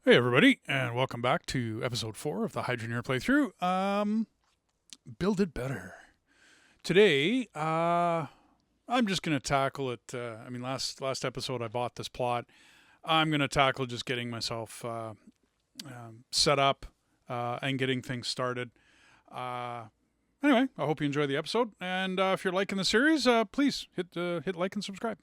Hey everybody, and welcome back to episode 4 of the Hydroneer playthrough. Build it better. Today, I'm just going to tackle it. Last episode I bought this plot. I'm going to tackle just getting myself set up and getting things started. Anyway, I hope you enjoy the episode, and if you're liking the series, please hit like and subscribe.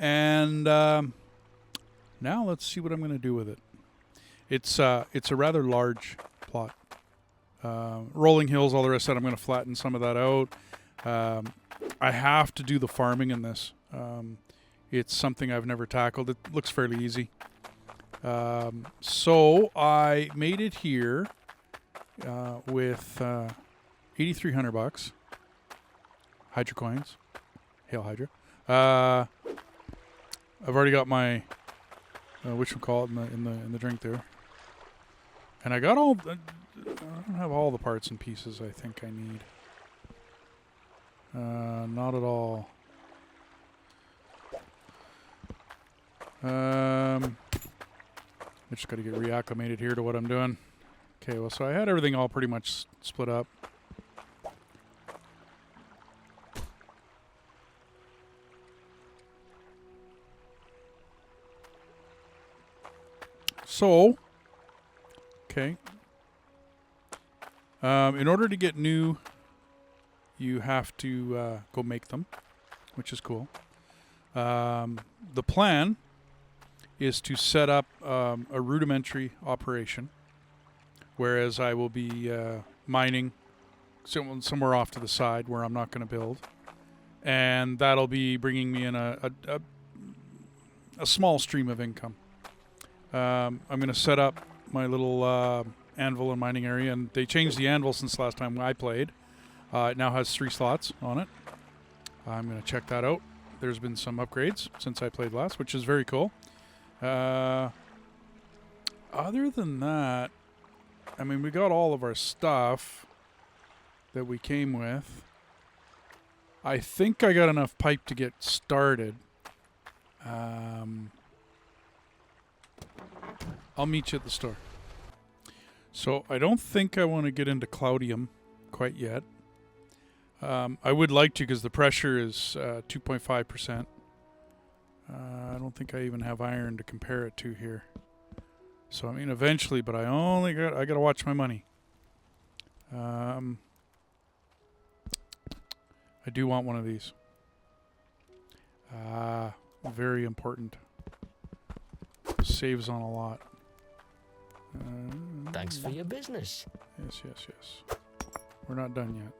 And now let's see what I'm going to do with it. It's a rather large plot. Rolling hills, all the rest of that. I'm going to flatten some of that out. I have to do the farming in this. It's something I've never tackled. It looks fairly easy. So I made it here with $8,300 hydracoins. Hail Hydra. I've already got my whatchamacallit in the drink there, and I got all. I don't have all the parts and pieces I think I need. Not at all. I just got to get reacclimated here to what I'm doing. Okay, well, so I had everything all pretty much split up. So, okay. In order to get new, you have to go make them, which is cool. The plan is to set up a rudimentary operation, whereas I will be mining somewhere off to the side where I'm not going to build, and that'll be bringing me in a small stream of income. I'm going to set up my little anvil and mining area, and they changed the anvil since last time I played. It now has 3 slots on it. I'm going to check that out. There's been some upgrades since I played last, which is very cool. Other than that, I mean, we got all of our stuff that we came with. I think I got enough pipe to get started. I'll meet you at the store. So I don't think I want to get into Cloudium quite yet. I would like to because the pressure is 2.5%. I don't think I even have iron to compare it to here. So I mean eventually, but I got to watch my money. I do want one of these. Very important. Saves on a lot. Thanks for your business. Yes. We're not done yet.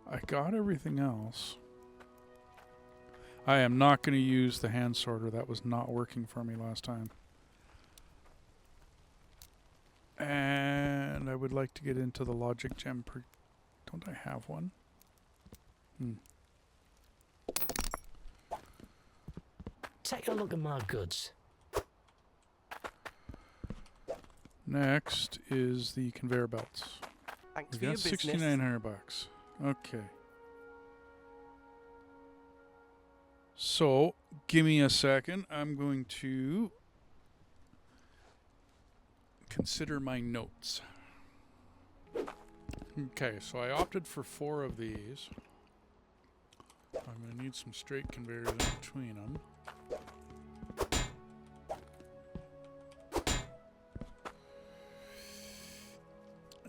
I got everything else. I am not going to use the hand sorter. That was not working for me last time. And I would like to get into the logic gem. Don't I have one? Take a look at my goods. Next is the conveyor belts. Thanks We for your got business. $6,900. Okay. So, give me a second. I'm going to consider my notes. Okay, so I opted for 4 of these. I'm going to need some straight conveyors in between them.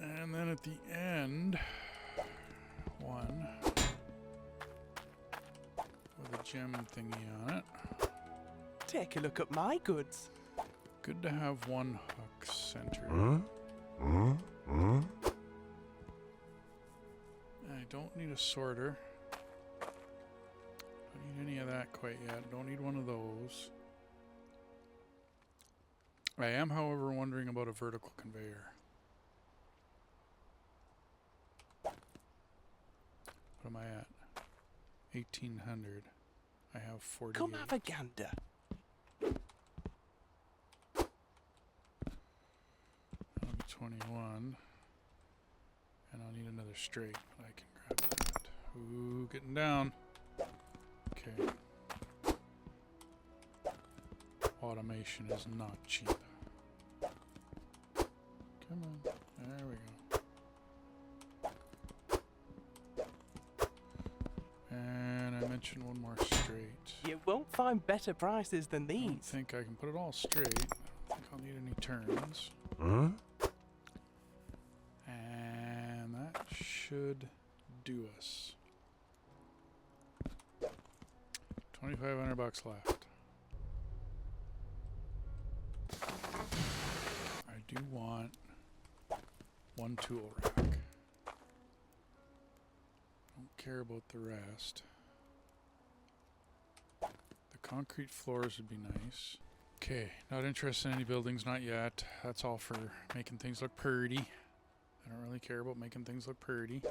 And then at the end, one with a gem thingy on it. Take a look at my goods. Good to have one hook centered. I don't need a sorter. Don't need any of that quite yet. Don't need one of those. I am, however, wondering about a vertical conveyor. What am I at? 1,800. I have 48. Come have a gander. That'll be 21. And I'll need another straight. I Ooh, getting down. Okay. Automation is not cheap. Come on. There we go. And I mentioned one more straight. You won't find better prices than I don't these. think I can put it all straight. I don't think I'll need any turns. And that should do us. 2,500 bucks left. I do want one tool rack. Don't care about the rest. The concrete floors would be nice. Okay, not interested in any buildings, not yet. That's all for making things look pretty. I don't really care about making things look pretty.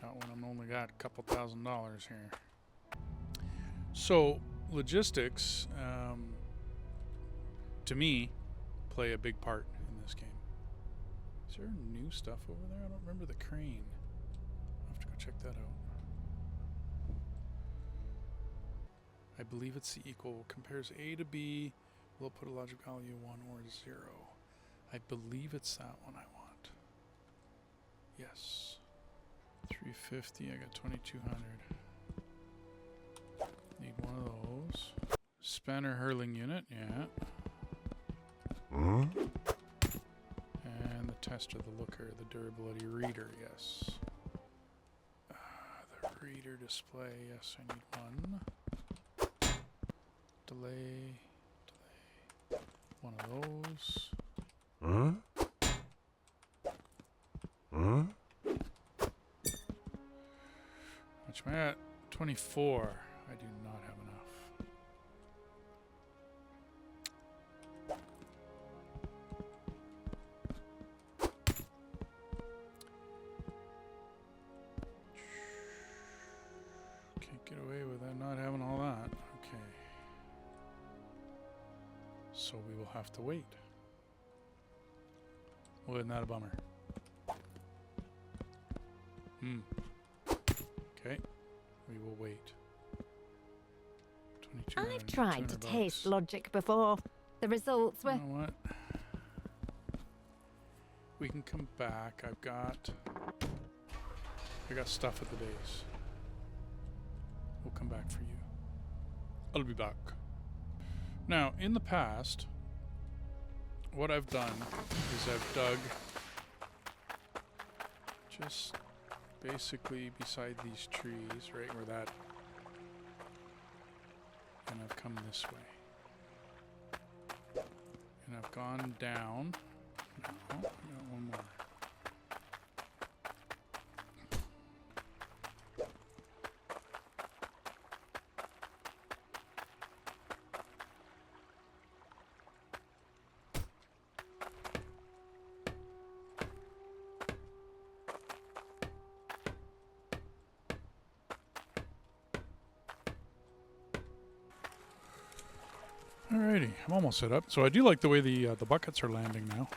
Not when I'm only got a couple $1,000s here. So, logistics, to me, play a big part in this game. Is there new stuff over there? I don't remember the crane. I'll have to go check that out. I believe it's the equal. Compares A to B. Will put a logic value 1 or 0. I believe it's that one I want. Yes. 350. I got 2,200. Need one of those. Spanner hurling unit, yeah. And the tester, the looker, the durability reader, yes. The reader display, yes, I need one. Delay. One of those. How much am I at? 24. I do not have enough. Can't get away with that not having all that. Okay. So we will have to wait. Well, isn't that a bummer? Okay. We will wait. I've tried to 200 taste bucks. logic before. The results were... You know what? We can come back. I got stuff at the base. We'll come back for you. I'll be back. Now, in the past, what I've done is I've dug just basically beside these trees, right where that, and I've come this way. And I've gone down. No, I got one more. Alrighty, I'm almost set up. So I do like the way the buckets are landing now.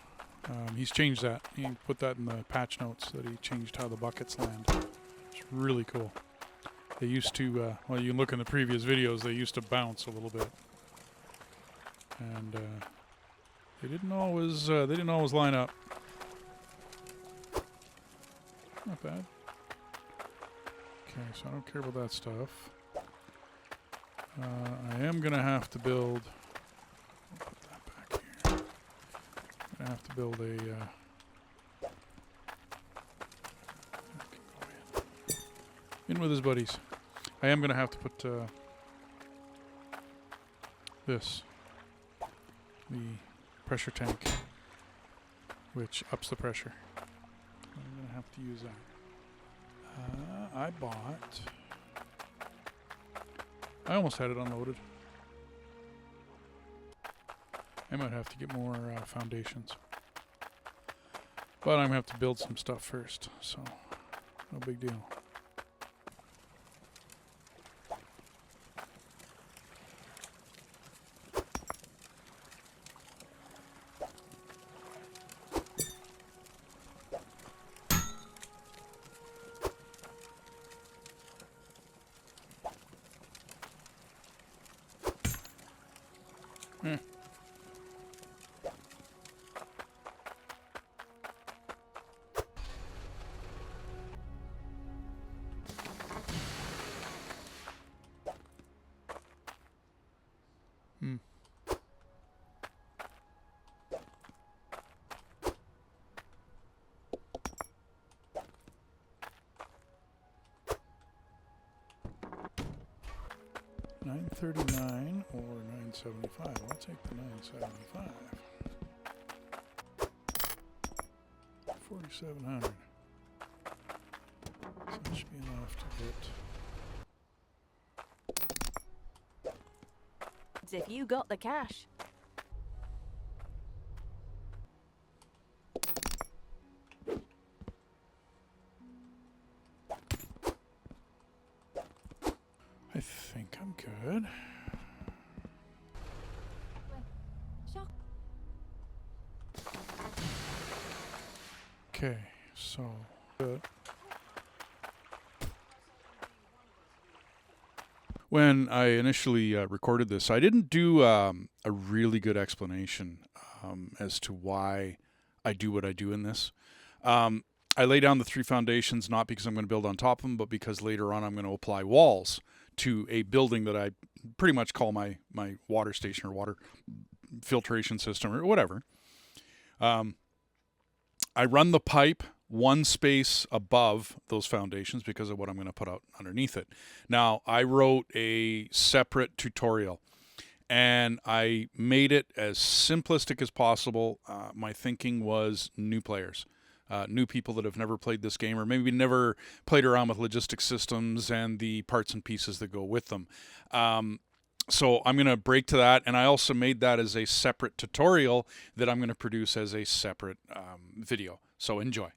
He's changed that. He put that in the patch notes that he changed how the buckets land. It's really cool. They used to, well, you can look in the previous videos, they used to bounce a little bit, and they didn't always line up. Not bad. Okay, so I don't care about that stuff. I am gonna have to build. I'll put that back here. I'm gonna have to build a. In with his buddies. I am gonna have to put this, the pressure tank, which ups the pressure. I'm gonna have to use that. I bought. I almost had it unloaded. I might have to get more foundations. But I'm going to have to build some stuff first, so no big deal. Eh. Hmm. $939 or $975. I'll take the $975. 4,700. So that should be enough to get. As if you got the cash. I think I'm good. Shock. Okay, so good. When I initially recorded this, I didn't do a really good explanation as to why I do what I do in this. I lay down the 3 foundations not because I'm going to build on top of them, but because later on I'm going to apply walls to a building that I pretty much call my water station or water filtration system or whatever. I run the pipe one space above those foundations because of what I'm going to put out underneath it. Now, I wrote a separate tutorial and I made it as simplistic as possible. My thinking was new players. New people that have never played this game or maybe never played around with logistic systems and the parts and pieces that go with them. So I'm going to break to that, and I also made that as a separate tutorial that I'm going to produce as a separate video. So enjoy.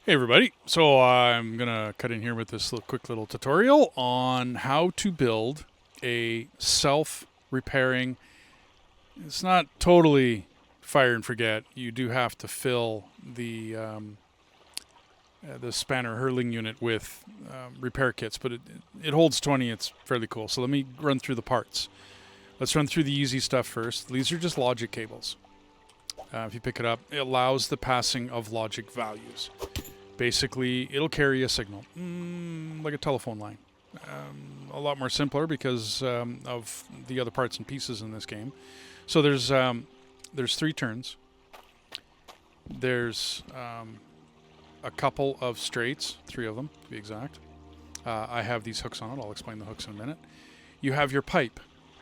Hey everybody, so I'm going to cut in here with this quick little tutorial on how to build a self-repairing. It's not totally fire and forget. You do have to fill the spanner hurling unit with repair kits, but it holds 20. It's fairly cool. So let me run through the parts. Let's run through the easy stuff first. These are just logic cables. If you pick it up, it allows the passing of logic values. Basically, it'll carry a signal, like a telephone line. A lot more simpler because of the other parts and pieces in this game. So there's 3 turns. There's a couple of straights, 3 of them to be exact. I have these hooks on it. I'll explain the hooks in a minute. You have your pipe.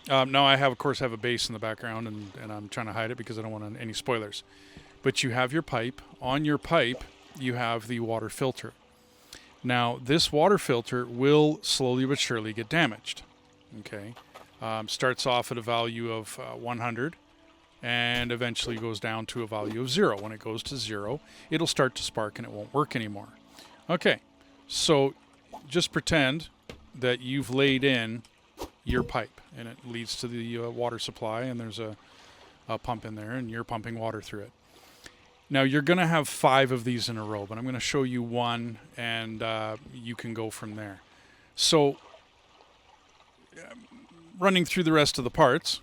Now I have, of course, have a base in the background, and I'm trying to hide it because I don't want any spoilers. But you have your pipe. On your pipe, you have the water filter. Now, this water filter will slowly but surely get damaged. Okay, starts off at a value of 100. And eventually goes down to a value of 0. When it goes to 0, it'll start to spark and it won't work anymore. Okay, so just pretend that you've laid in your pipe and it leads to the water supply, and there's a pump in there and you're pumping water through it. Now you're going to have 5 of these in a row, but I'm going to show you one and you can go from there. So running through the rest of the parts,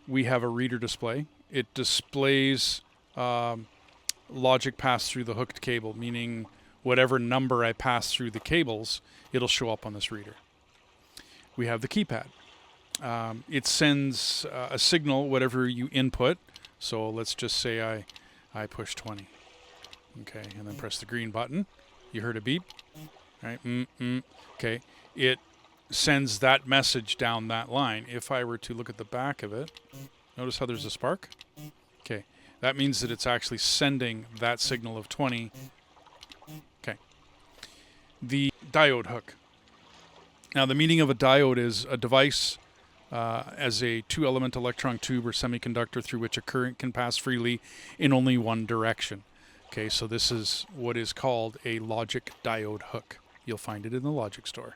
we have a reader display. It displays logic passed through the hooked cable, meaning whatever number I pass through the cables, it'll show up on this reader. We have the keypad. It sends a signal, whatever you input. So let's just say I push 20. Okay, and then press the green button. You heard a beep. Right? Okay, it sends that message down that line. If I were to look at the back of it, notice how there's a spark? Okay, that means that it's actually sending that signal of 20. Okay. The diode hook. Now, the meaning of a diode is a device as a 2-element electron tube or semiconductor through which a current can pass freely in only one direction. Okay, so this is what is called a logic diode hook. You'll find it in the logic store.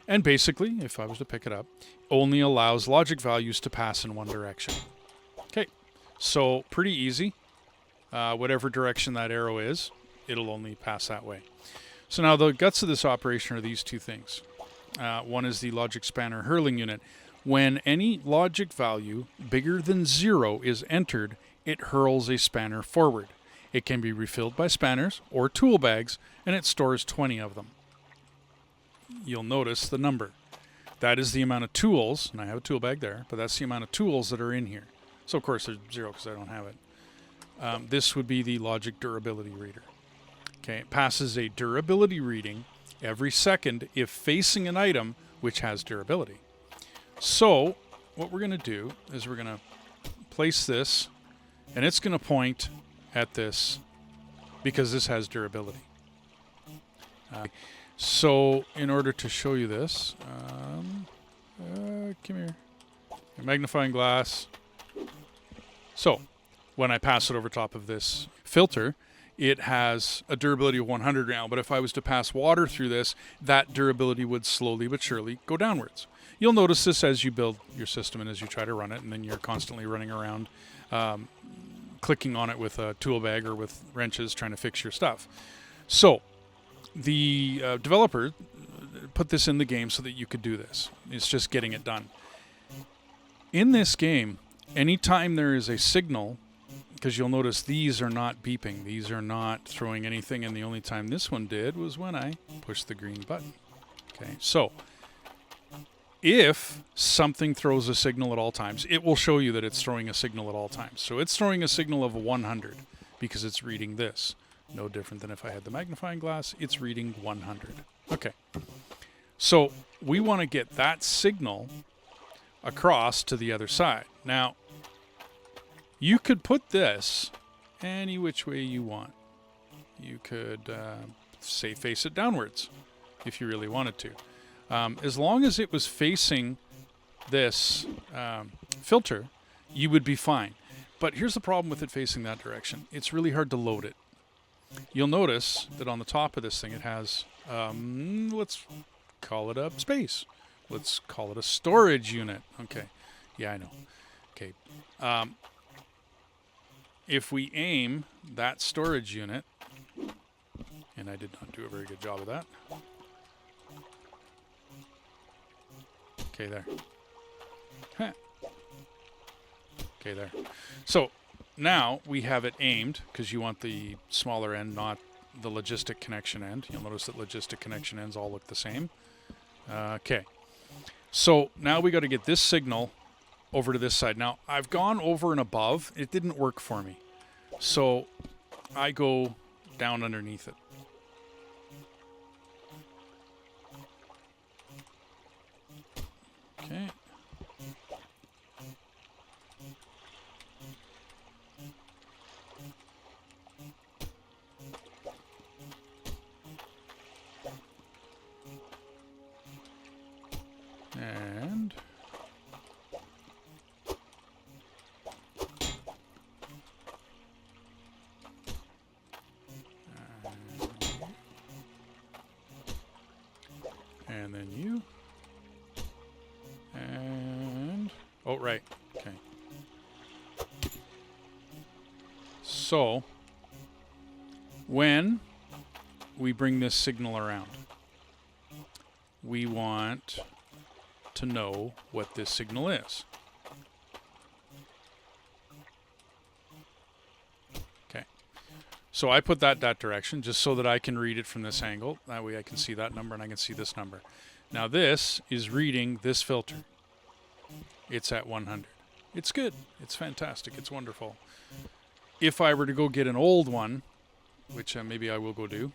And basically, if I was to pick it up, only allows logic values to pass in one direction. Okay, so pretty easy. Whatever direction that arrow is, it'll only pass that way. So now the guts of this operation are these 2 things. One is the logic spanner hurling unit. When any logic value bigger than 0 is entered, it hurls a spanner forward. It can be refilled by spanners or tool bags, and it stores 20 of them. You'll notice the number. That is the amount of tools, and I have a tool bag there, but that's the amount of tools that are in here. So, of course, there's 0 because I don't have it. This would be the logic durability reader. Okay, it passes a durability reading every second if facing an item which has durability. So, what we're going to do is we're going to place this, and it's going to point at this because this has durability. So, in order to show you this, come here, a magnifying glass. So, when I pass it over top of this filter, it has a durability of 100 now, but if I was to pass water through this, that durability would slowly but surely go downwards. You'll notice this as you build your system and as you try to run it, and then you're constantly running around, clicking on it with a tool bag or with wrenches trying to fix your stuff. So, the developer put this in the game so that you could do this. It's just getting it done. In this game, anytime there is a signal, because you'll notice these are not beeping, these are not throwing anything, and the only time this one did was when I pushed the green button. Okay, so if something throws a signal at all times, it will show you that it's throwing a signal at all times. So it's throwing a signal of 100 because it's reading this. No different than if I had the magnifying glass, it's reading 100. Okay, so we want to get that signal across to the other side. Now, you could put this any which way you want. You could, say, face it downwards if you really wanted to. As long as it was facing this filter, you would be fine. But here's the problem with it facing that direction. It's really hard to load it. You'll notice that on the top of this thing it has, let's call it a space. Let's call it a storage unit. Okay. Yeah, I know. Okay. If we aim that storage unit, and I did not do a very good job of that. Okay, there. Huh. Okay, there. So now we have it aimed because you want the smaller end, not the logistic connection end. You'll notice that logistic connection ends all look the same. Okay. So now we got to get this signal over to this side. Now, I've gone over and above. It didn't work for me. So I go down underneath it. Okay. And then you. And oh, right. Okay. So when we bring this signal around, we want to know what this signal is. Okay. So I put that direction just so that I can read it from this angle. That way I can see that number and I can see this number. Now this is reading this filter. It's at 100. It's good. It's fantastic. It's wonderful. If I were to go get an old one, which maybe I will go do,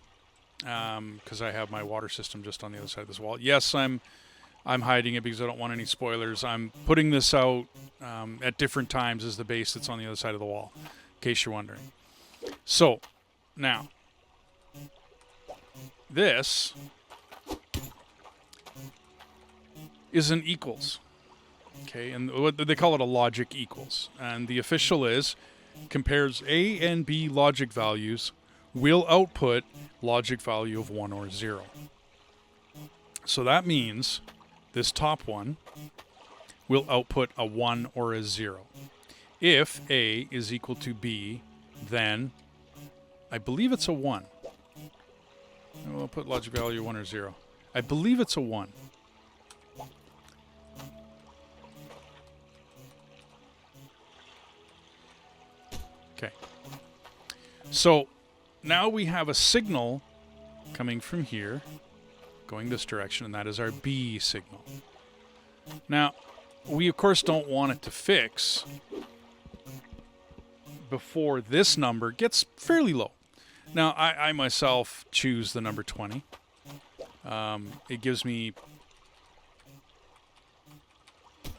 because I have my water system just on the other side of this wall. Yes, I'm hiding it because I don't want any spoilers. I'm putting this out at different times as the base that's on the other side of the wall, in case you're wondering. So, now, this is an equals. Okay, and what they call it a logic equals. And the official is compares A and B logic values will output logic value of 1 or 0. So that means this top one will output a 1 or a 0. If A is equal to B, then I believe it's a 1. We'll put logic value 1 or 0. I believe it's a 1. So now we have a signal coming from here, going this direction, and that is our B signal. Now, we of course don't want it to fix before this number gets fairly low. Now, I myself choose the number 20. It gives me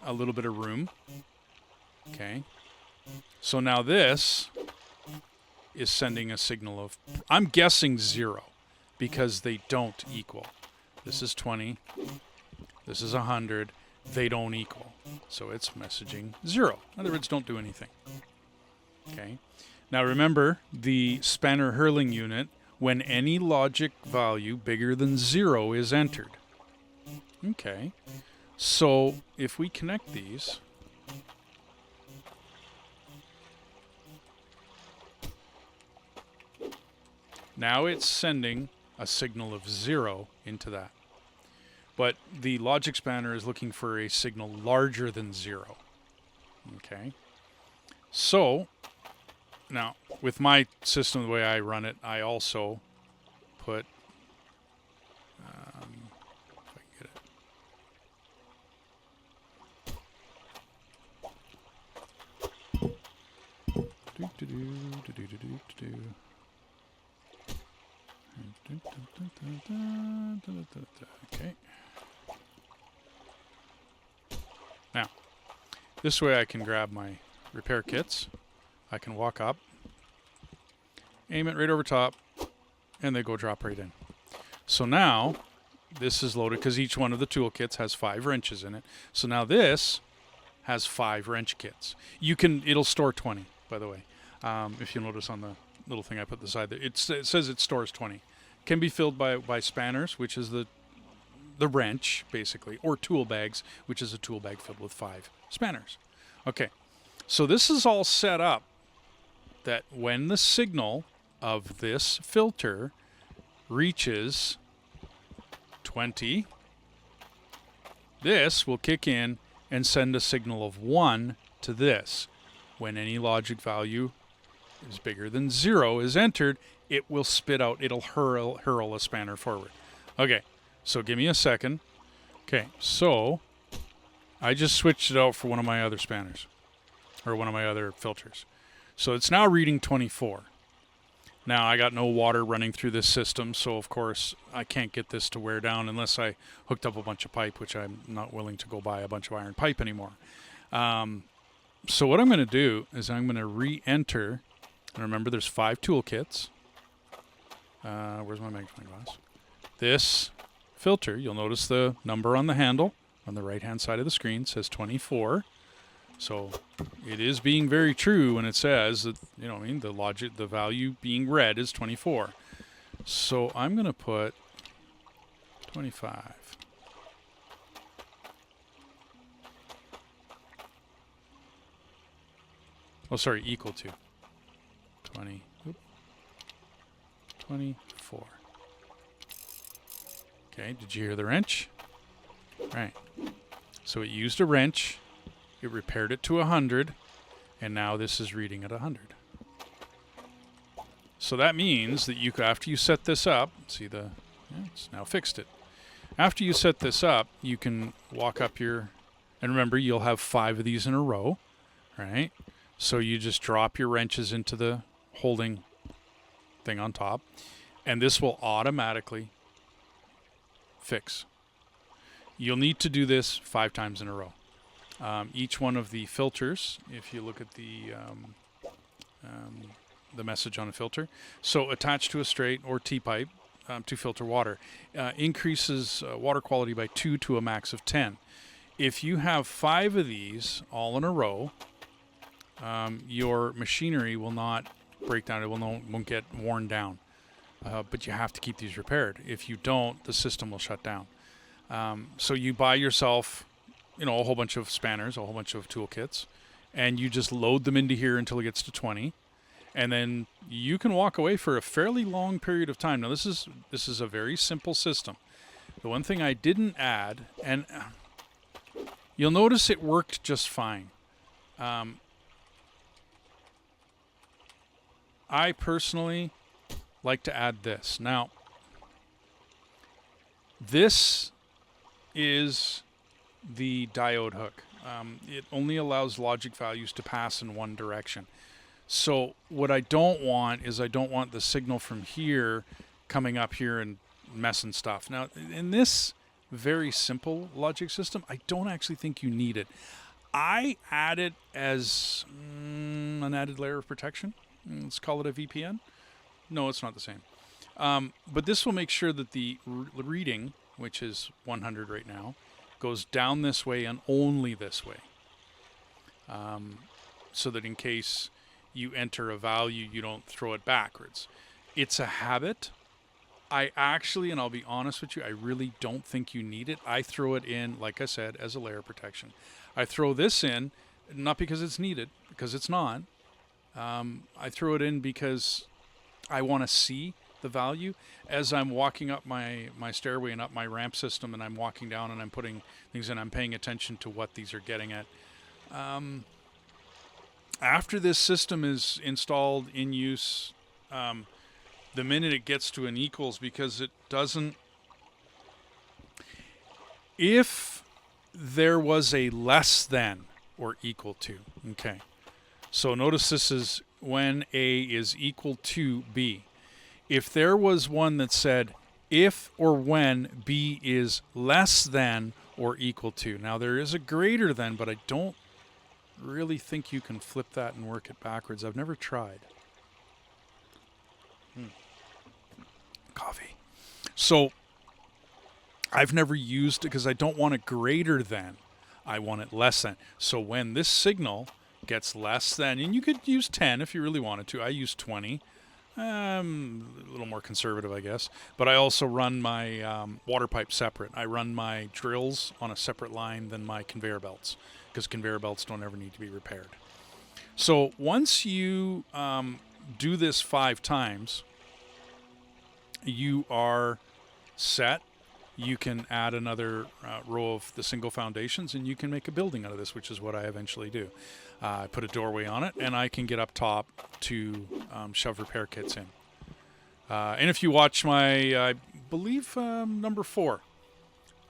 a little bit of room. Okay. So now this is sending a signal of, I'm guessing 0, because they don't equal. This is 20. This is 100. They don't equal. So it's messaging 0. In other words, don't do anything. Okay. Now remember, the spanner hurling unit, when any logic value bigger than 0 is entered. Okay. So if we connect these, now it's sending a signal of 0 into that. But the logic spanner is looking for a signal larger than 0. Okay. So now, with my system, the way I run it, I also put, if I can get it. Okay. Now, this way I can grab my repair kits. I can walk up, aim it right over top, and they go drop right in. So now, this is loaded because each one of the toolkits has 5 wrenches in it. So now this has 5 wrench kits. It'll store 20, by the way. If you notice on the little thing I put beside there, it says it stores 20. Can be filled by spanners, which is the wrench, basically, or tool bags, which is a tool bag filled with 5 spanners. Okay, so this is all set up that when the signal of this filter reaches 20, this will kick in and send a signal of 1 to this. When any logic value is bigger than 0 is entered, it will spit out, it'll hurl a spanner forward. Okay, so give me a second. Okay, so I just switched it out for one of my other spanners, or one of my other filters. So it's now reading 24. Now I got no water running through this system, so of course I can't get this to wear down unless I hooked up a bunch of pipe, which I'm not willing to go buy a bunch of iron pipe anymore. So what I'm going to do is I'm going to re-enter, and remember there's 5 toolkits. Where's my magnifying glass? This filter, you'll notice the number on the handle on the right hand side of the screen says 24. So it is being very true when it says that, you know what I mean, the value being read is 24. So I'm going to put 25. Oh, sorry, equal to 24. Okay, did you hear the wrench? Right. So it used a wrench. It repaired it to 100, and now this is reading at 100. So that means that after you set this up, see it's now fixed it. After you set this up, you can walk up and remember you'll have 5 of these in a row, right? So you just drop your wrenches into the holding thing on top, and this will automatically fix. You'll need to do this 5 times in a row. Each one of the filters, if you look at the message on a filter, so attached to a straight or T-pipe to filter water, increases water quality by 2 to a max of 10. If you have 5 of these all in a row, your machinery will not break down. It won't get worn down. But you have to keep these repaired. If you don't, the system will shut down. So you buy yourself, a whole bunch of spanners, a whole bunch of toolkits, and you just load them into here until it gets to 20, and then you can walk away for a fairly long period of time. Now this is a very simple system. The one thing I didn't add, and you'll notice it worked just fine. I personally like to add this. Now, this is the diode hook. It only allows logic values to pass in one direction. So what I don't want is I don't want the signal from here coming up here and messing stuff. Now, in this very simple logic system, I don't actually think you need it. I add it as an added layer of protection. Let's call it a VPN. No, it's not the same. But this will make sure that the reading, which is 100 right now, goes down this way and only this way. So that in case you enter a value, you don't throw it backwards. It's a habit. I actually, and I'll be honest with you, I really don't think you need it. I throw it in, like I said, as a layer of protection. I throw this in, not because it's needed, because it's not. I throw it in because I want to see the value as I'm walking up my stairway and up my ramp system, and I'm walking down and I'm putting things in. I'm paying attention to what these are getting at. After this system is installed in use, the minute it gets to an equals, because it doesn't... If there was a less than or equal to, okay. So notice this is when A is equal to B. If there was one that said if or when B is less than or equal to. Now there is a greater than, but I don't really think you can flip that and work it backwards. I've never tried. Coffee. So I've never used it because I don't want it greater than. I want it less than. So when this signal gets less than, and you could use 10 if you really wanted to. I use 20. A little more conservative, I guess. But I also run my water pipe separate. I run my drills on a separate line than my conveyor belts, because conveyor belts don't ever need to be repaired. So once you do this 5 times, you are set. You can add another row of the single foundations, and you can make a building out of this, which is what I eventually do. I put a doorway on it, and I can get up top to shove repair kits in. And if you watch my, I believe, number 4,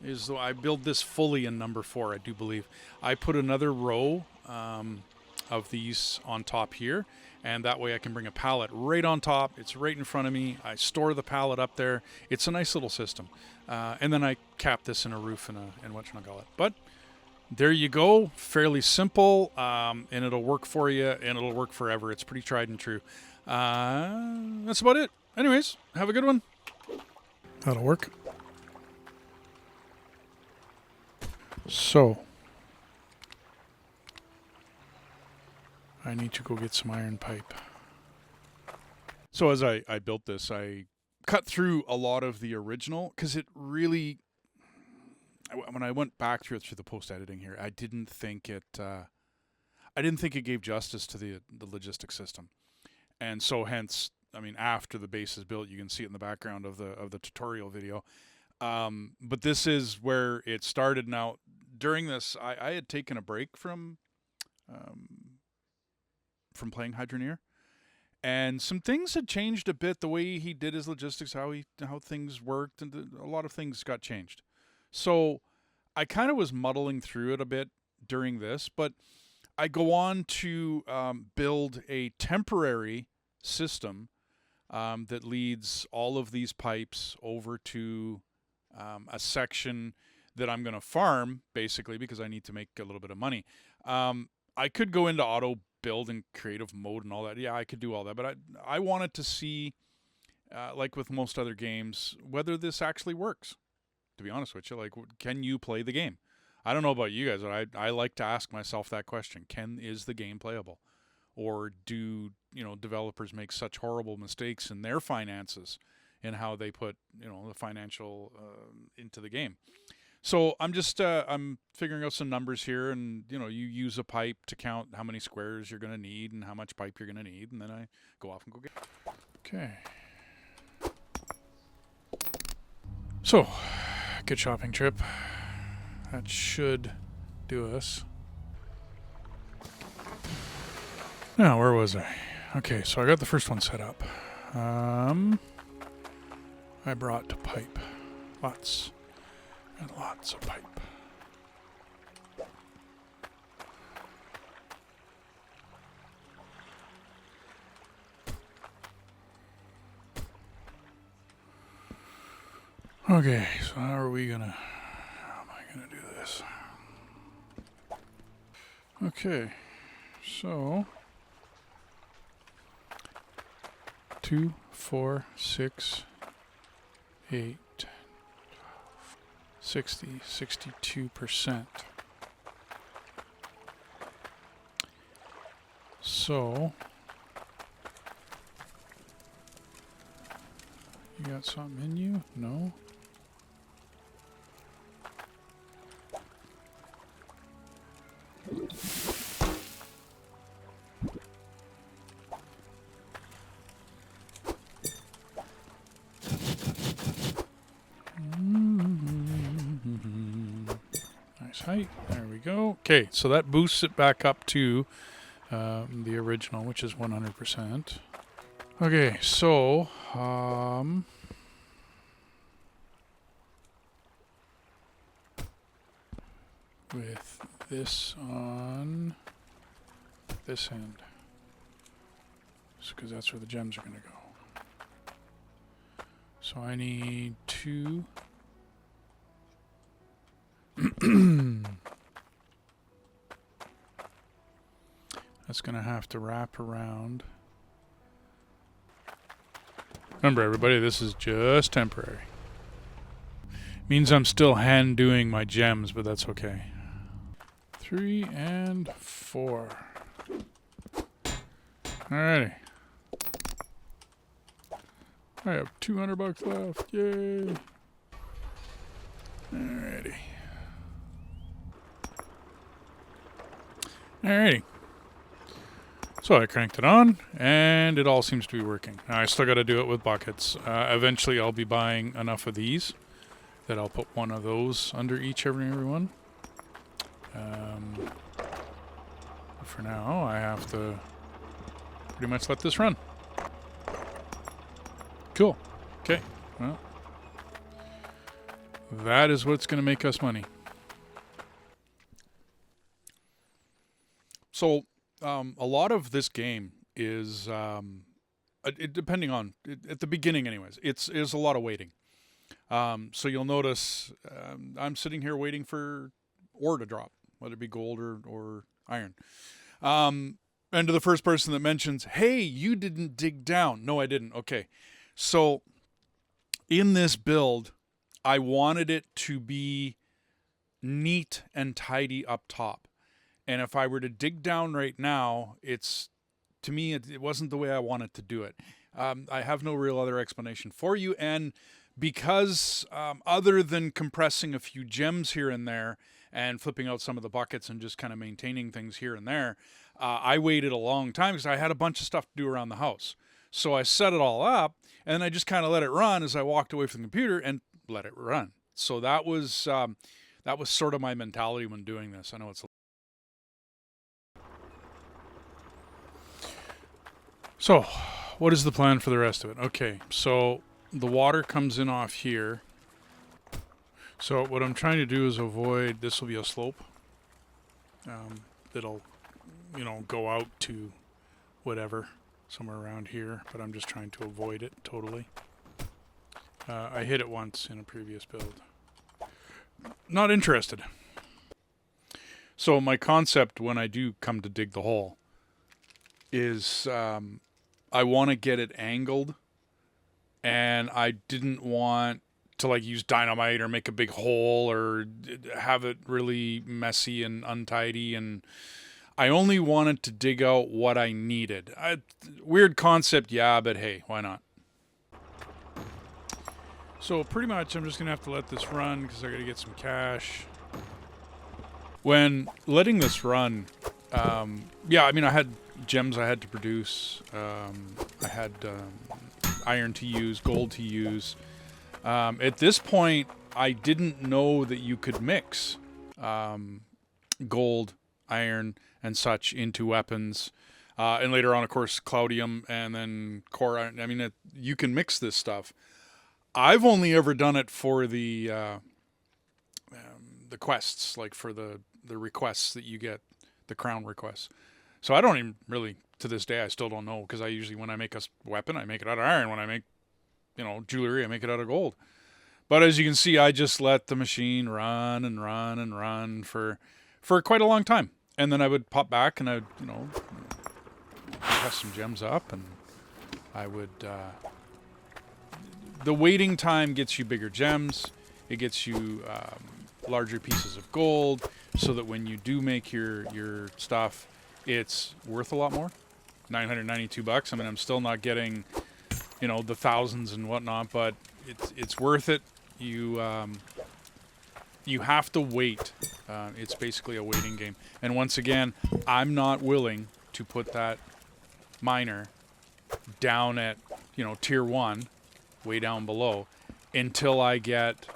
is I build this fully in number 4, I do believe. I put another row of these on top here, and that way I can bring a pallet right on top. It's right in front of me. I store the pallet up there. It's a nice little system. And then I cap this in a roof and whatchamacallit. But there you go. Fairly simple, and it'll work for you, and it'll work forever. It's pretty tried and true. That's about it. Anyways, have a good one. That'll work. So, I need to go get some iron pipe. So as I built this, I cut through a lot of the original, because it really, when I went back through the post-editing here, I didn't think it gave justice to the logistics system. And so hence, I mean, after the base is built, you can see it in the background of the tutorial video. But this is where it started. Now, during this, I had taken a break from playing Hydroneer, and some things had changed a bit. The way he did his logistics, how things worked, and a lot of things got changed. So I kind of was muddling through it a bit during this, but I go on to build a temporary system that leads all of these pipes over to a section that I'm going to farm, basically, because I need to make a little bit of money. I could go into auto build and creative mode and all that. Yeah, I could do all that, but I wanted to see, like with most other games, whether this actually works. To be honest with you, like, can you play the game? I don't know about you guys, but I like to ask myself that question. Is the game playable? Or do, developers make such horrible mistakes in their finances and how they put, the financial into the game? So I'm just I'm figuring out some numbers here, and you use a pipe to count how many squares you're going to need and how much pipe you're going to need, and then I go off and go get it. Okay. So, good shopping trip. That should do us. Now, where was I? Okay, so I got the first one set up. I brought pipe. Lots and lots of pipe. Okay, so how am I gonna do this? Okay, so 2, 4, 6, 8, 60, 62%. So you got something in you? No? Nice height. There we go. Okay, so that boosts it back up to the original, which is 100%. Okay, so with this on this end, because that's where the gems are going to go. So I need 2. That's going to have to wrap around. Remember, everybody, this is just temporary. Means I'm still hand doing my gems, but that's okay. 3 and 4. Alrighty. I have $200 left. Yay. Alrighty. Alrighty. So I cranked it on, and it all seems to be working. Now I still got to do it with buckets. Eventually I'll be buying enough of these that I'll put one of those under each every one. For now, I have to pretty much let this run. Cool. Okay. Well, that is what's going to make us money. So, a lot of this game is, depending on, at the beginning anyways, it's a lot of waiting. So you'll notice I'm sitting here waiting for ore to drop, whether it be gold or iron. And to the first person that mentions, hey, you didn't dig down. No, I didn't. Okay. So in this build, I wanted it to be neat and tidy up top. And if I were to dig down right now, to me, it wasn't the way I wanted to do it. I have no real other explanation for you. And because other than compressing a few gems here and there and flipping out some of the buckets and just kind of maintaining things here and there, I waited a long time because I had a bunch of stuff to do around the house. So I set it all up, and then I just kind of let it run as I walked away from the computer and let it run. So that was sort of my mentality when doing this. I know it's so, what is the plan for the rest of it? Okay, so the water comes in off here. So what I'm trying to do is avoid, this will be a slope. That'll, go out to whatever, somewhere around here, but I'm just trying to avoid it totally. I hit it once in a previous build. Not interested. So my concept when I do come to dig the hole is I want to get it angled, and I didn't want to use dynamite or make a big hole or have it really messy and untidy, and I only wanted to dig out what I needed. Weird concept, yeah, but hey, why not? So pretty much I'm just going to have to let this run because I got to get some cash. When letting this run, yeah, I mean, I had gems I had to produce. I had iron to use, gold to use. At this point, I didn't know that you could mix gold, iron, and such into weapons. And later on, of course, Cloudium and then core iron. I mean, you can mix this stuff. I've only ever done it for the quests, like for the requests that you get, the crown requests. So I don't even really, to this day, I still don't know, because I usually, when I make a weapon, I make it out of iron. When I make, jewelry, I make it out of gold. But as you can see, I just let the machine run and run and run for quite a long time. And then I would pop back and I'd, press some gems up, and I would... the waiting time gets you bigger gems. It gets you larger pieces of gold, so that when you do make your stuff, it's worth a lot more. $992. I mean, I'm still not getting, the thousands and whatnot, but it's worth it. You have to wait. It's basically a waiting game. And once again, I'm not willing to put that miner down at tier 1, way down below, until I get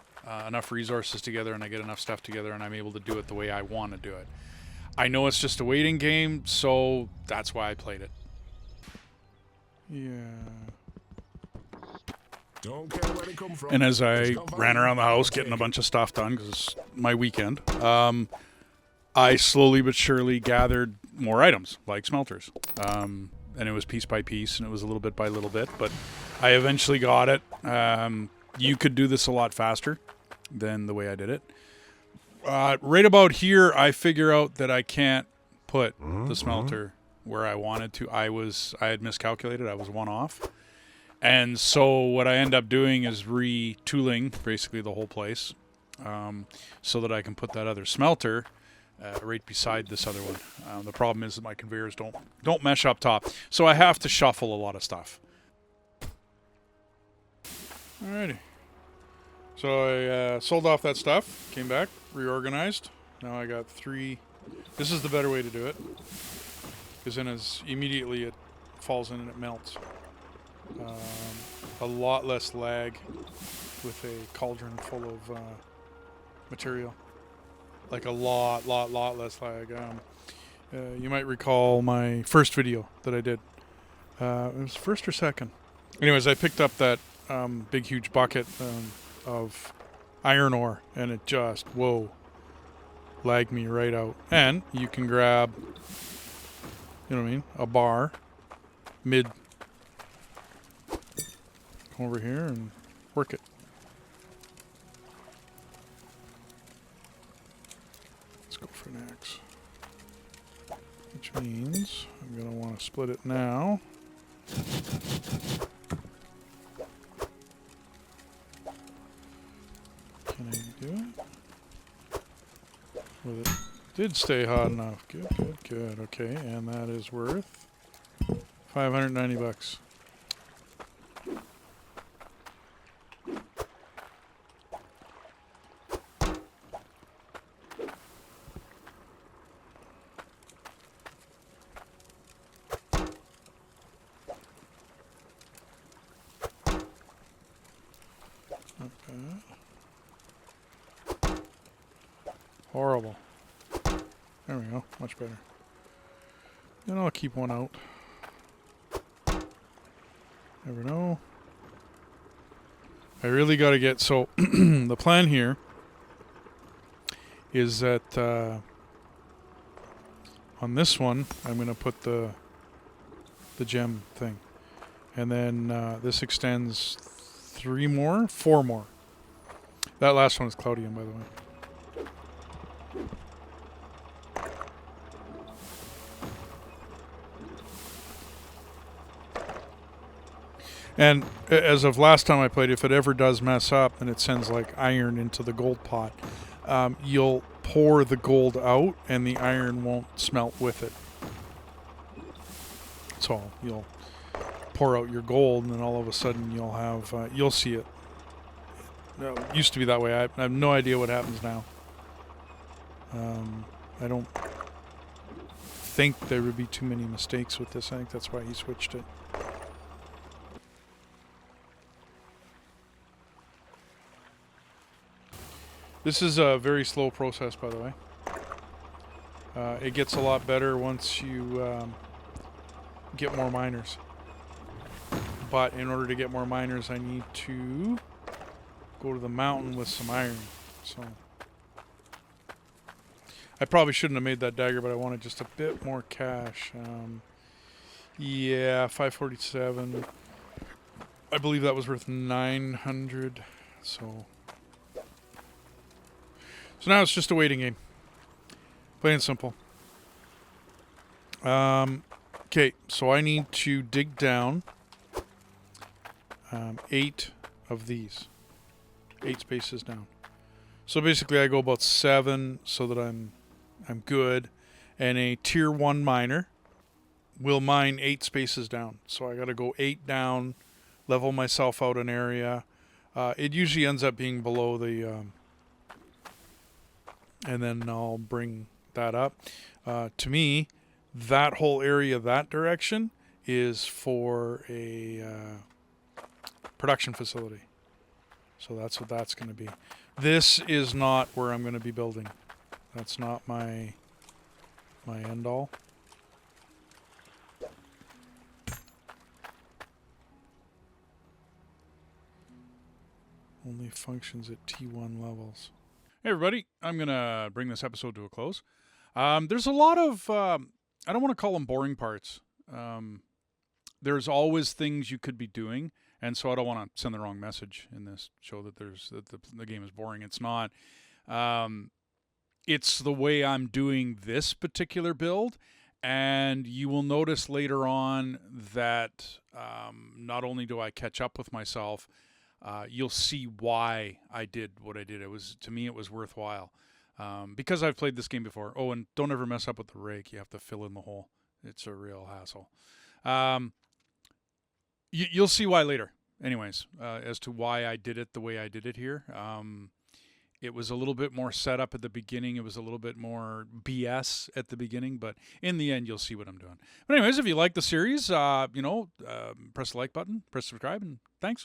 enough resources together and I get enough stuff together and I'm able to do it the way I want to do it. I know it's just a waiting game, so that's why I played it. Yeah. Don't care where they come from. And as I ran around the house getting a bunch of stuff done, because it's my weekend, I slowly but surely gathered more items, like smelters. And it was piece by piece, and it was a little bit by little bit, but I eventually got it. You could do this a lot faster than the way I did it. Right about here, I figure out that I can't put the smelter where I wanted to. I had miscalculated. I was one off. And so what I end up doing is retooling basically the whole place, so that I can put that other smelter right beside this other one. The problem is that my conveyors don't mesh up top, so I have to shuffle a lot of stuff. Alrighty. So I sold off that stuff, came back, reorganized. Now I got 3. This is the better way to do it, because then immediately it falls in and it melts. A lot less lag with a cauldron full of material. Like a lot less lag. You might recall my first video that I did. It was first or second. Anyways, I picked up that big huge bucket of iron ore, and it just, lagged me right out. And you can grab, a bar mid, come over here and work it. Let's go for an axe. Which means I'm going to want to split it now. Can I do it? Well, it did stay hot enough. Good. Okay, and that is worth $590. Horrible. There we go. Much better. Then I'll keep one out. Never know. I really got to get... So, the plan here is that on this one, I'm going to put the gem thing. And then this extends 4 more. That last one is Cloudium, by the way. And as of last time I played, if it ever does mess up and it sends like iron into the gold pot, you'll pour the gold out and the iron won't smelt with it. So you'll pour out your gold and then all of a sudden you'll have, you'll see it. It used to be that way. I have no idea what happens now. I don't think there would be too many mistakes with this. I think that's why he switched it. This is a very slow process, by the way. It gets a lot better once you get more miners. But in order to get more miners, I need to go to the mountain with some iron. So I probably shouldn't have made that dagger, but I wanted just a bit more cash. Yeah, 547. I believe that was worth 900. So now it's just a waiting game. Plain and simple. Okay, so I need to dig down 8 of these. 8 spaces down. So basically I go about 7 so that I'm good. And a tier 1 miner will mine 8 spaces down. So I got to go 8 down, level myself out an area. It usually ends up being below the... and then I'll bring that up. To me, that whole area that direction is for a production facility. So that's what that's going to be. This is not where I'm going to be building. That's not my end all. Only functions at T1 levels. Hey everybody, I'm going to bring this episode to a close. There's a lot of, I don't want to call them boring parts. There's always things you could be doing, and so I don't want to send the wrong message in this show that the game is boring. It's not. It's the way I'm doing this particular build, and you will notice later on that not only do I catch up with myself, you'll see why I did what I did. To me, it was worthwhile. Because I've played this game before. Oh, and don't ever mess up with the rake. You have to fill in the hole. It's a real hassle. You'll see why later. Anyways, as to why I did it the way I did it here. It was a little bit more set up at the beginning. It was a little bit more BS at the beginning. But in the end, you'll see what I'm doing. But anyways, if you like the series, press the like button, press subscribe, and thanks.